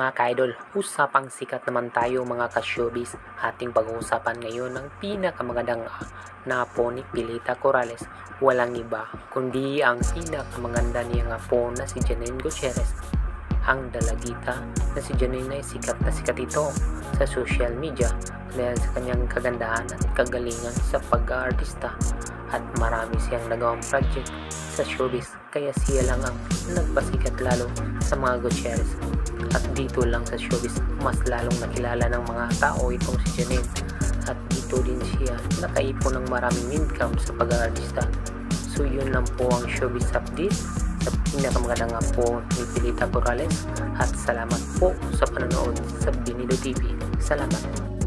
Mga ka-idol, usapang sikat naman tayo mga ka-showbiz. Ating pag-uusapan ngayon ng pinakamagandang apo ni Pilita Corrales. Walang iba, kundi ang pinakamaganda niyang apo na si Janine Gutierrez. Ang dalagita na si Janine ay sikat na sikat ito sa social media dahil sa kanyang kagandahan at kagalingan sa pag-aartista. At marami siyang nagawang project sa showbiz, kaya siya lang ang nagpasikat lalo sa mga Gutierrez. At dito lang sa showbiz, mas lalong nakilala ng mga tao itong si Janine. At dito din siya nakaipon ng maraming income sa pag-aartista. So yun lang po ang showbiz update sa pinakamagandang apo ni Pilita Corrales. At salamat po sa panonood sa Binido TV. Salamat.